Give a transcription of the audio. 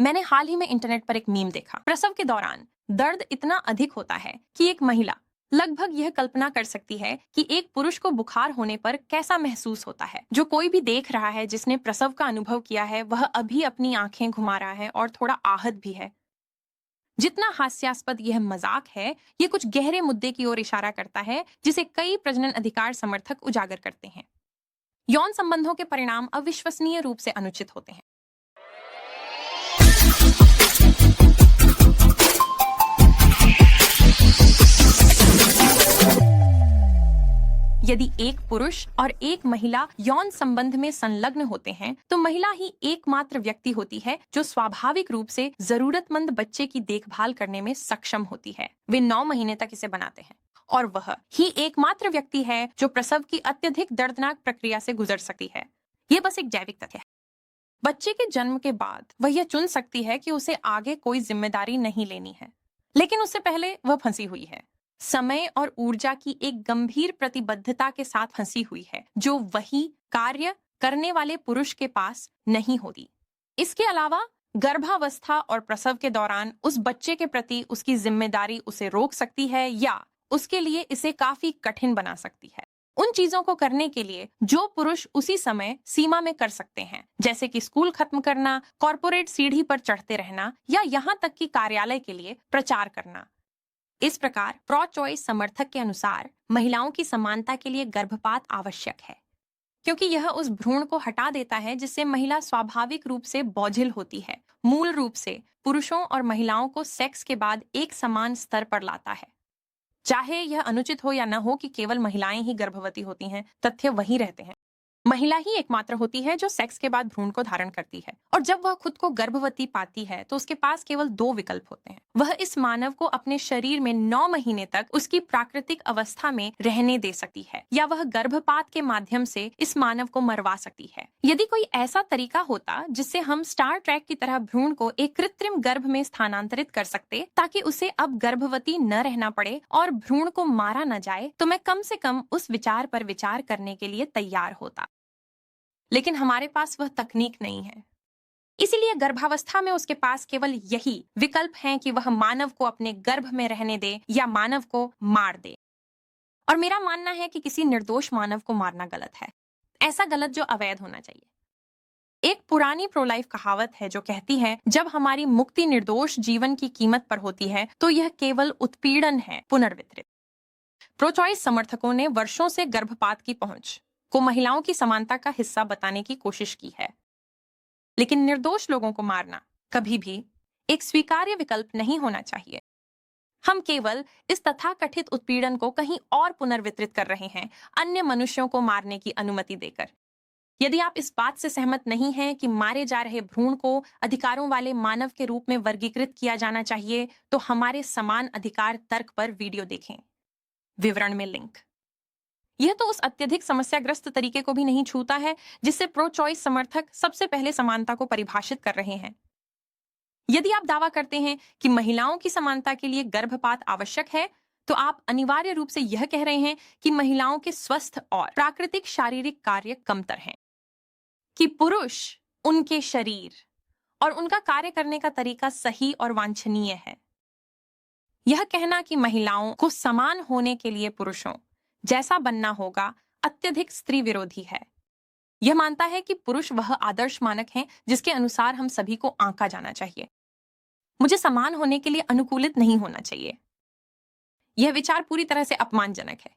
मैंने हाल ही में इंटरनेट पर एक मीम देखा। प्रसव के दौरान दर्द इतना अधिक होता है कि एक महिला लगभग यह कल्पना कर सकती है कि एक पुरुष को बुखार होने पर कैसा महसूस होता है। जो कोई भी देख रहा है, जिसने प्रसव का अनुभव किया है, वह अभी अपनी आंखें घुमा रहा है और थोड़ा आहत भी है। जितना हास्यास्पद यह मजाक है, ये कुछ गहरे मुद्दे की ओर इशारा करता है जिसे कई प्रजनन अधिकार समर्थक उजागर करते हैं। यौन संबंधों के परिणाम अविश्वसनीय रूप से अनुचित होते हैं। यदि एक पुरुष और एक महिला यौन संबंध में संलग्न होते हैं, तो महिला ही एकमात्र व्यक्ति होती है जो स्वाभाविक रूप से जरूरतमंद बच्चे की देखभाल करने में सक्षम होती है। वे 9 महीने तक इसे बनाते हैं और वह ही एकमात्र व्यक्ति है जो प्रसव की अत्यधिक दर्दनाक प्रक्रिया से गुजर सकती है। यह बस एक जैविक तथ्य है। बच्चे के जन्म के बाद वह यह चुन सकती है कि उसे आगे कोई जिम्मेदारी नहीं लेनी है, लेकिन उससे पहले वह फंसी हुई है, समय और ऊर्जा की एक गंभीर प्रतिबद्धता के साथ फंसी हुई है, जो वही कार्य करने वाले पुरुष के पास नहीं होती। इसके अलावा गर्भावस्था और प्रसव के दौरान उस बच्चे के प्रति उसकी जिम्मेदारी उसे रोक सकती है या उसके लिए इसे काफी कठिन बना सकती है। उन चीजों को करने के लिए जो पुरुष उसी समय सीमा में कर सकते हैं, जैसे कि स्कूल खत्म करना, कॉर्पोरेट सीढ़ी पर चढ़ते रहना या यहाँ तक कि कार्यालय के लिए प्रचार करना। इस प्रकार प्रो चॉइस समर्थक के अनुसार महिलाओं की समानता के लिए गर्भपात आवश्यक है, क्योंकि यह उस भ्रूण को हटा देता है जिससे महिला स्वाभाविक रूप से बोझिल होती है, मूल रूप से पुरुषों और महिलाओं को सेक्स के बाद एक समान स्तर पर लाता है। चाहे यह अनुचित हो या न हो कि केवल महिलाएं ही गर्भवती होती हैं, तथ्य वही रहते हैं। महिला ही एकमात्र होती है जो सेक्स के बाद भ्रूण को धारण करती है, और जब वह खुद को गर्भवती पाती है तो उसके पास केवल 2 विकल्प होते हैं। वह इस मानव को अपने शरीर में 9 महीने तक उसकी प्राकृतिक अवस्था में रहने दे सकती है, या वह गर्भपात के माध्यम से इस मानव को मरवा सकती है। यदि कोई ऐसा तरीका होता जिससे हम स्टार ट्रैक की तरह भ्रूण को एक कृत्रिम गर्भ में स्थानांतरित कर सकते ताकि उसे अब गर्भवती न रहना पड़े और भ्रूण को मारा न जाए, तो मैं कम से कम उस विचार पर विचार करने के लिए तैयार होता। लेकिन हमारे पास वह तकनीक नहीं है, इसीलिए गर्भावस्था में उसके पास केवल यही विकल्प है कि वह मानव को अपने गर्भ में रहने दे या मानव को मार दे। और मेरा मानना है कि किसी निर्दोष मानव को मारना गलत है, ऐसा गलत जो अवैध होना चाहिए। एक पुरानी प्रो लाइफ कहावत है जो कहती है, जब हमारी मुक्ति निर्दोष जीवन की कीमत पर होती है तो यह केवल उत्पीड़न है पुनर्वितरित। प्रो चॉइस समर्थकों ने वर्षों से गर्भपात की पहुंच को महिलाओं की समानता का हिस्सा बताने की कोशिश की है, लेकिन निर्दोष लोगों को मारना कभी भी एक स्वीकार्य विकल्प नहीं होना चाहिए। हम केवल इस तथाकथित उत्पीड़न को कहीं और पुनर्वितरित कर रहे हैं, अन्य मनुष्यों को मारने की अनुमति देकर। यदि आप इस बात से सहमत नहीं हैं कि मारे जा रहे भ्रूण को अधिकारों वाले मानव के रूप में वर्गीकृत किया जाना चाहिए, तो हमारे समान अधिकार तर्क पर वीडियो देखें, विवरण में लिंक। यह तो उस अत्यधिक समस्याग्रस्त तरीके को भी नहीं छूता है जिससे प्रो चॉइस समर्थक सबसे पहले समानता को परिभाषित कर रहे हैं। यदि आप दावा करते हैं कि महिलाओं की समानता के लिए गर्भपात आवश्यक है, तो आप अनिवार्य रूप से यह कह रहे हैं कि महिलाओं के स्वस्थ और प्राकृतिक शारीरिक कार्य कमतर हैं, कि पुरुष उनके शरीर और उनका कार्य करने का तरीका सही और वांछनीय है। यह कहना कि महिलाओं को समान होने के लिए पुरुषों जैसा बनना होगा अत्यधिक स्त्री विरोधी है। यह मानता है कि पुरुष वह आदर्श मानक हैं जिसके अनुसार हम सभी को आंका जाना चाहिए। मुझे समान होने के लिए अनुकूलित नहीं होना चाहिए। यह विचार पूरी तरह से अपमानजनक है।